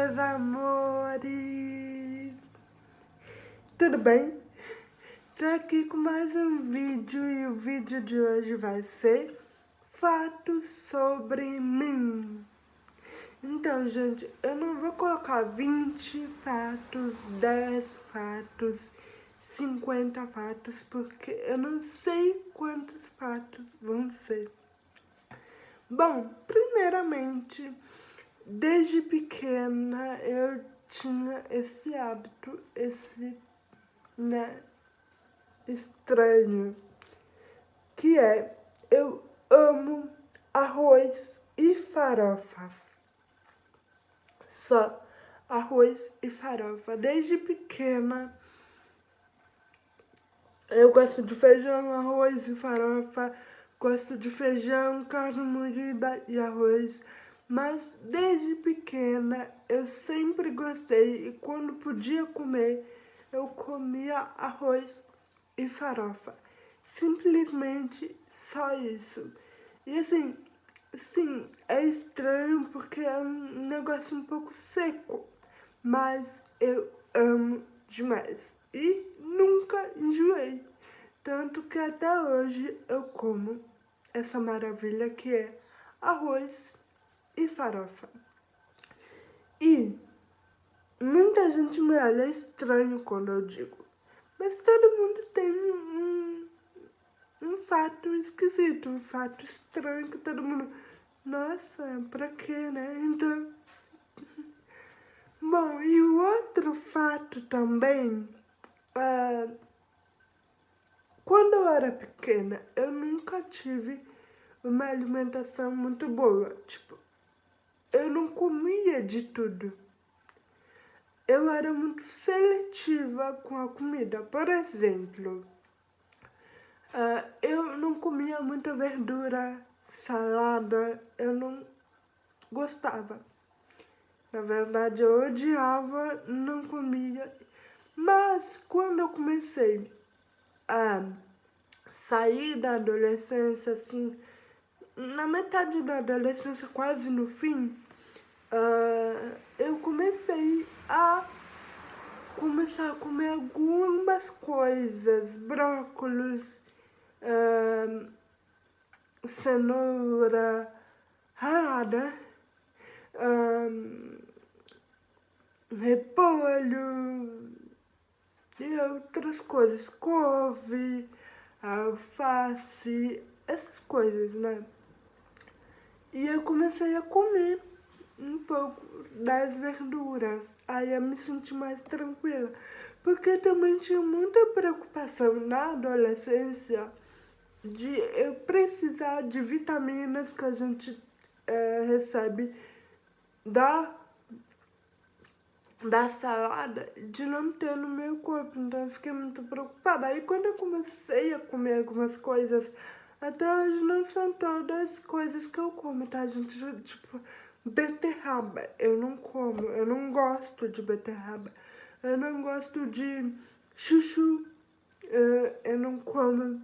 meus amores! Tudo bem? Tô aqui com mais um vídeo e o vídeo de hoje vai ser fatos sobre mim. Então, gente, eu não vou colocar 20 fatos, 10 fatos, 50 fatos, porque eu não sei quantos fatos vão ser. Bom, primeiramente, desde pequena eu tinha esse hábito, estranho, que é, eu amo arroz e farofa. Só arroz e farofa. Desde pequena eu gosto de feijão, arroz e farofa. Gosto de feijão, carne moída e arroz. Mas desde pequena eu sempre gostei e quando podia comer, eu comia arroz e farofa. Simplesmente só isso. E assim, sim, é estranho porque é um negócio um pouco seco, mas eu amo demais e nunca enjoei. Tanto que até hoje eu como essa maravilha que é arroz e farofa. E muita gente me olha estranho quando eu digo, mas todo mundo tem um fato esquisito, um fato estranho que todo mundo... Nossa, pra quê, né? Então... Bom, e o outro fato também... Quando eu era pequena, eu nunca tive uma alimentação muito boa. Tipo, eu não comia de tudo. Eu era muito seletiva com a comida. Por exemplo, eu não comia muita verdura, salada, eu não gostava. Na verdade, eu odiava, não comia. Mas quando eu comecei a sair da adolescência, assim, na metade da adolescência, quase no fim, eu comecei a comer algumas coisas, brócolis, cenoura ralada, repolho e outras coisas, couve, alface, essas coisas, né? E eu comecei a comer um pouco das verduras, aí eu me senti mais tranquila, porque também tinha muita preocupação na adolescência de eu precisar de vitaminas que a gente recebe da salada, de não ter no meu corpo, então eu fiquei muito preocupada. Aí quando eu comecei a comer algumas coisas, até hoje não são todas coisas que eu como, tá, gente? Tipo, beterraba, eu não como, eu não gosto de beterraba. Eu não gosto de chuchu, eu não como.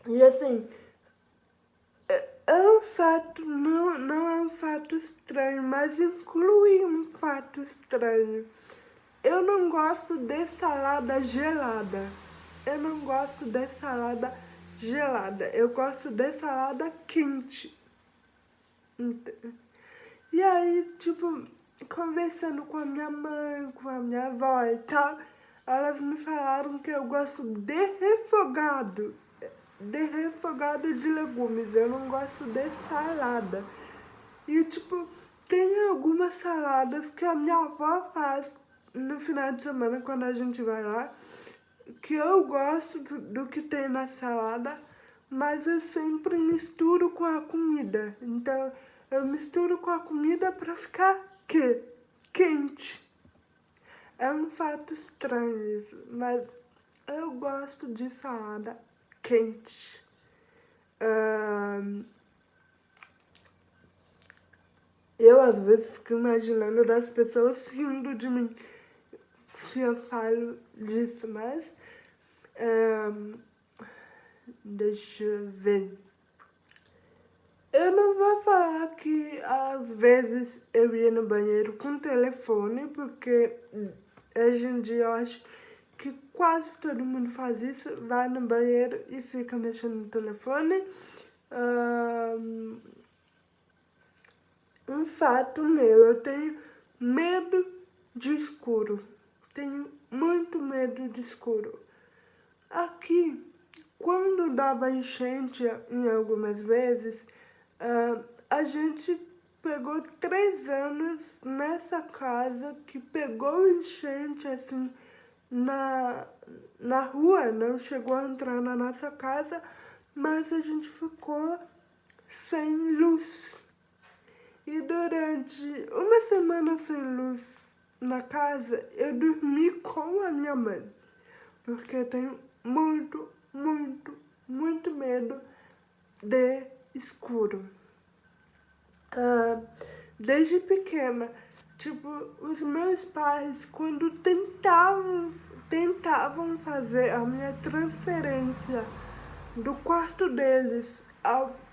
E assim, é um fato, não é um fato estranho, mas inclui um fato estranho. Eu não gosto de salada gelada. Eu não gosto de salada gelada. Eu gosto de salada quente. E aí, tipo, conversando com a minha mãe, com a minha avó e tal, elas me falaram que eu gosto de refogado. De refogado de legumes. Eu não gosto de salada. E, tipo, tem algumas saladas que a minha avó faz no final de semana, quando a gente vai lá, que eu gosto do que tem na salada, mas eu sempre misturo com a comida. Então, eu misturo com a comida pra ficar quente. É um fato estranho isso, mas eu gosto de salada quente. Eu, às vezes, fico imaginando das pessoas rindo de mim se eu falo disso, mas... deixa eu ver. Eu não vou falar que as às vezes eu ia no banheiro com telefone, porque hoje em dia eu acho que quase todo mundo faz isso, vai no banheiro e fica mexendo no telefone. Um fato meu, eu tenho medo de escuro. Tenho muito medo de escuro. Aqui, quando dava enchente em algumas vezes, a gente pegou 3 anos nessa casa que pegou enchente assim na rua, não chegou a entrar na nossa casa, mas a gente ficou sem luz. E durante uma semana sem luz na casa, eu dormi com a minha mãe, porque eu tenho muito, muito, muito medo de escuro. Desde pequena, tipo, os meus pais, quando tentavam fazer a minha transferência do quarto deles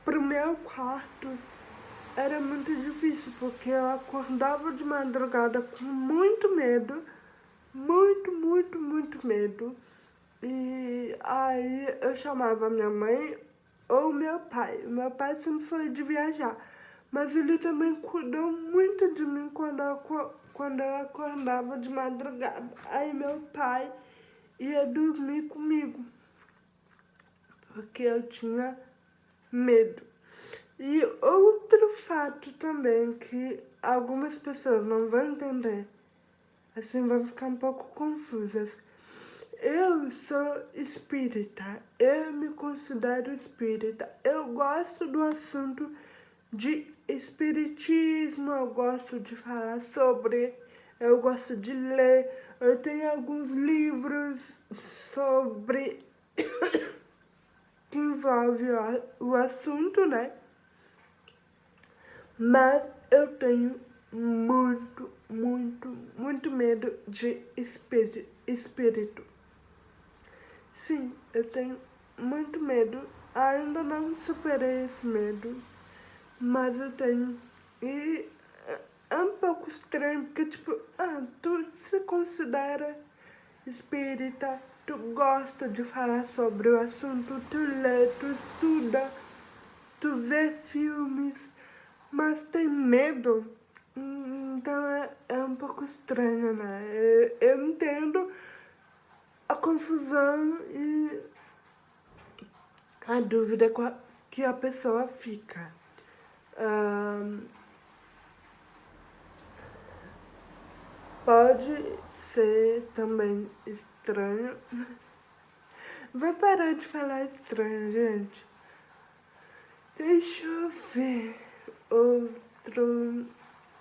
pro meu quarto, era muito difícil, porque eu acordava de madrugada com muito medo, muito, muito, muito medo. E aí eu chamava minha mãe ou meu pai. Meu pai sempre foi de viajar, mas ele também cuidou muito de mim quando eu acordava de madrugada. Aí meu pai ia dormir comigo, porque eu tinha medo. E outro fato também que algumas pessoas não vão entender, assim, vão ficar um pouco confusas. Eu sou espírita, eu me considero espírita. Eu gosto do assunto de espiritismo, eu gosto de falar sobre, eu gosto de ler. Eu tenho alguns livros sobre que envolve o assunto, né? Mas eu tenho muito, muito, muito medo de espírito. Sim, eu tenho muito medo. Ainda não superei esse medo, mas eu tenho. E é um pouco estranho, porque, tipo, tu se considera espírita, tu gosta de falar sobre o assunto, tu lê, tu estuda, tu vê filmes, mas tem medo. Então é um pouco estranho, né? Eu entendo a confusão e a dúvida que a pessoa fica. Pode ser também estranho. Vou parar de falar estranho, gente. Deixa eu ver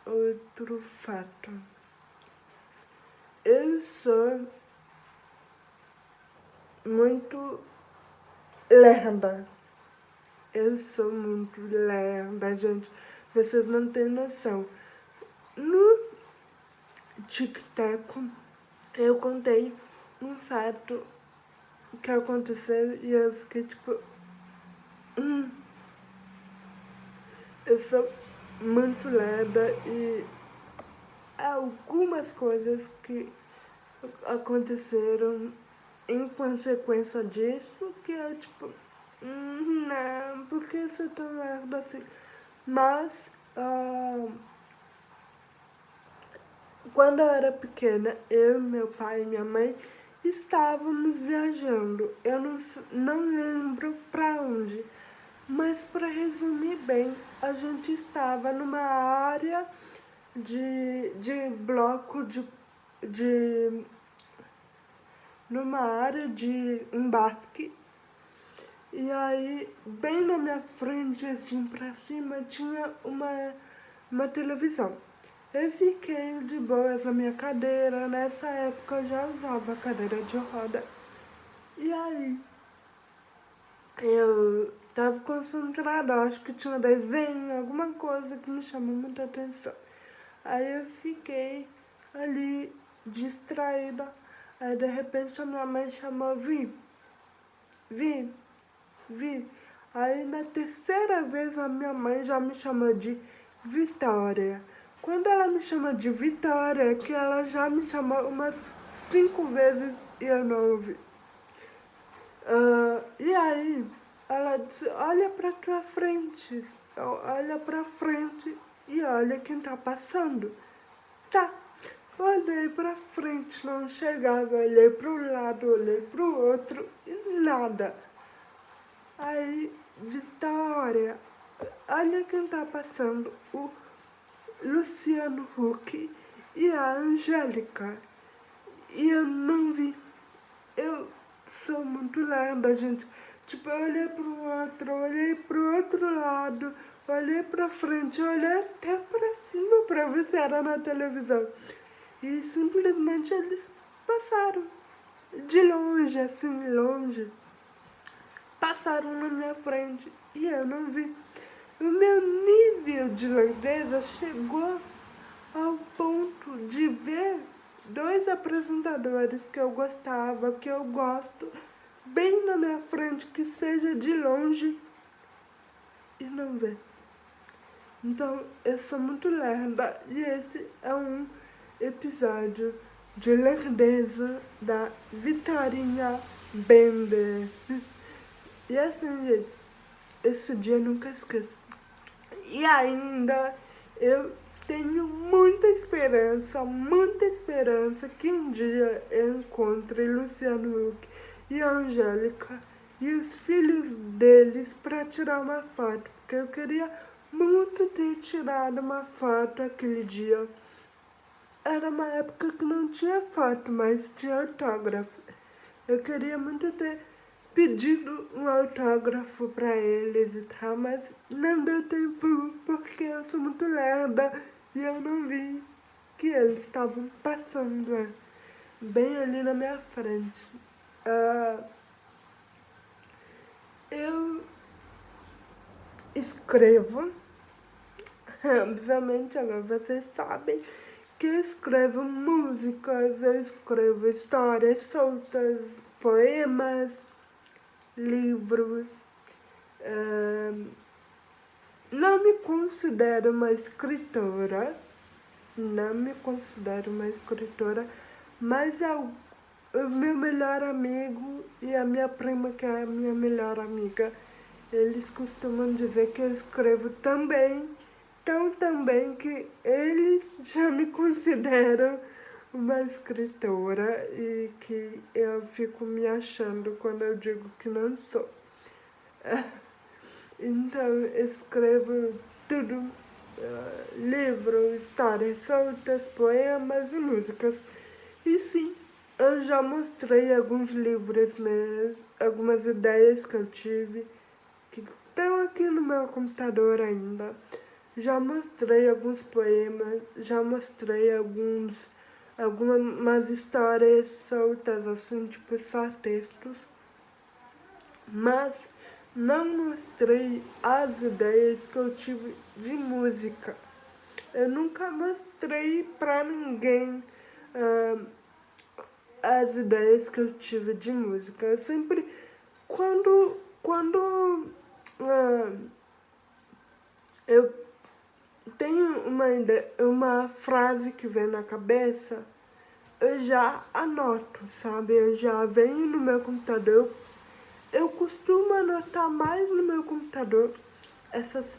outro fato. Eu sou muito lerda. Eu sou muito lerda, gente. Vocês não têm noção. No TikTok, eu contei um fato que aconteceu e eu fiquei tipo... Eu sou muito lerda e algumas coisas que aconteceram em consequência disso, que é tipo, não, por que você é tão lerda assim? Mas, quando eu era pequena, eu, meu pai e minha mãe estávamos viajando. Eu não lembro para onde, mas para resumir bem, a gente estava numa área de bloco numa área de embarque. E aí, bem na minha frente, assim, pra cima, tinha uma televisão. Eu fiquei de boas na minha cadeira. Nessa época eu já usava cadeira de roda. E aí, eu tava concentrada, acho que tinha desenho, alguma coisa que me chamou muita atenção. Aí eu fiquei ali, distraída. Aí de repente a minha mãe chamou, Vi. Aí na terceira vez a minha mãe já me chamou de Vitória. Quando ela me chama de Vitória, é que ela já me chamou umas 5 vezes e eu não ouvi. E aí, ela disse, olha pra tua frente, olha pra frente e olha quem tá passando. Tá, olhei pra frente, não chegava, olhei pro lado, olhei pro outro e nada. Aí, Vitória, olha quem tá passando, o Luciano Huck e a Angélica. E eu não vi. Eu sou muito lerda, gente. Tipo, eu olhei pro outro lado, olhei pra frente, olhei até pra cima pra ver se era na televisão. E simplesmente eles passaram. De longe, assim, longe. Passaram na minha frente e eu não vi. O meu nível de lerdeza chegou ao ponto de ver 2 apresentadores que eu gostava, que eu gosto, bem na minha frente, que seja de longe, e não ver. Então, eu sou muito lerda e esse é um episódio de lerdeza da Vitorinha Bender. E assim, gente, esse dia eu nunca esqueço. E ainda eu tenho muita esperança que um dia eu encontre Luciano Huck e Angélica e os filhos deles para tirar uma foto, porque eu queria muito ter tirado uma foto aquele dia. Era uma época que não tinha foto, mas tinha autógrafo. Eu queria muito ter pedido um autógrafo para eles e tal, mas não deu tempo porque eu sou muito lerda e eu não vi que eles estavam passando bem ali na minha frente. Eu escrevo, obviamente agora vocês sabem que eu escrevo músicas, eu escrevo histórias soltas, poemas, livros. Não me considero uma escritora, mas o meu melhor amigo e a minha prima, que é a minha melhor amiga, eles costumam dizer que eu escrevo também, tão também que eles já me consideram uma escritora e que eu fico me achando quando eu digo que não sou. Então, escrevo tudo, livros, histórias soltas, poemas e músicas. E sim, eu já mostrei alguns livros meus, algumas ideias que eu tive, que estão aqui no meu computador ainda. Já mostrei alguns poemas, já mostrei algumas histórias soltas, assim, tipo só textos. Mas não mostrei as ideias que eu tive de música. Eu nunca mostrei pra ninguém as ideias que eu tive de música. Eu sempre, quando eu tenho uma frase que vem na cabeça, eu já anoto, sabe? Eu já venho no meu computador. Eu costumo anotar mais no meu computador essas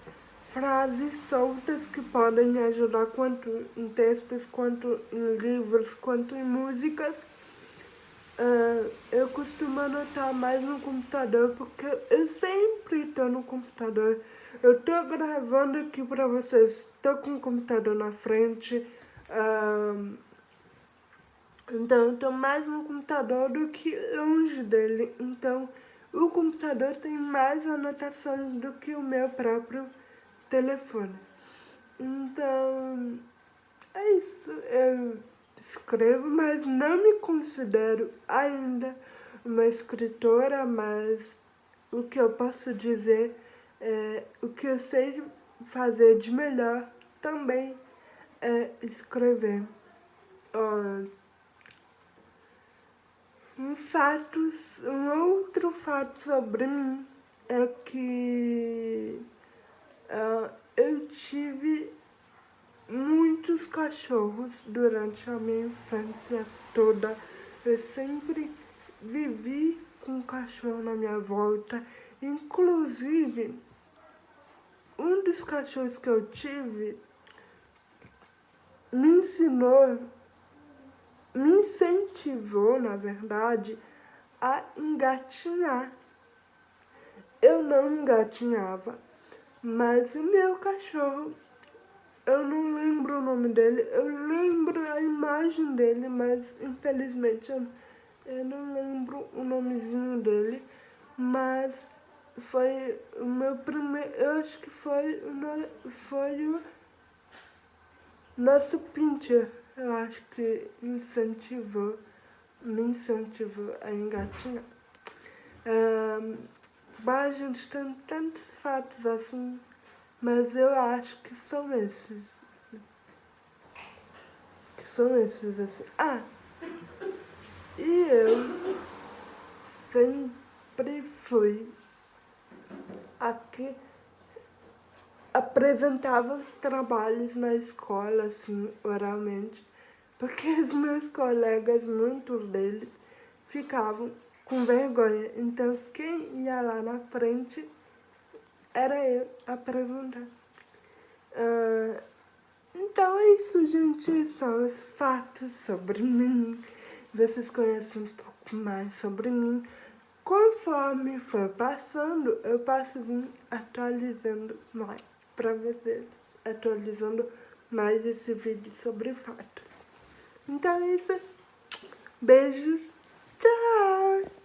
frases soltas que podem me ajudar quanto em textos, quanto em livros, quanto em músicas. Eu costumo anotar mais no computador porque eu sempre estou no computador. Eu estou gravando aqui para vocês, estou com o computador na frente. Então eu estou mais no computador do que longe dele. Então o computador tem mais anotações do que o meu próprio telefone. Então é isso. Eu escrevo, mas não me considero ainda uma escritora, mas o que eu posso dizer é o que eu sei fazer de melhor também é escrever. Um outro fato sobre mim é que eu tive cachorros durante a minha infância toda. Eu sempre vivi com cachorro na minha volta. Inclusive, um dos cachorros que eu tive me incentivou, na verdade, a engatinhar. Eu não engatinhava, mas o meu cachorro, eu não lembro o nome dele, eu lembro a imagem dele, mas infelizmente eu não lembro o nomezinho dele, mas foi o meu primeiro, eu acho que foi o nosso pincher, eu acho que me incentivou a engatinhar. Mas a gente tem tantos fatos assim, mas eu acho que são esses. Assim. E eu sempre fui a que apresentava os trabalhos na escola, assim, oralmente, porque os meus colegas, muitos deles, ficavam com vergonha. Então, quem ia lá na frente era eu apresentar. Então é isso, gente. São os fatos sobre mim. Vocês conhecem um pouco mais sobre mim. Conforme for passando, eu passo vir atualizando mais para vocês. Atualizando mais esse vídeo sobre fatos. Então é isso. Beijos. Tchau!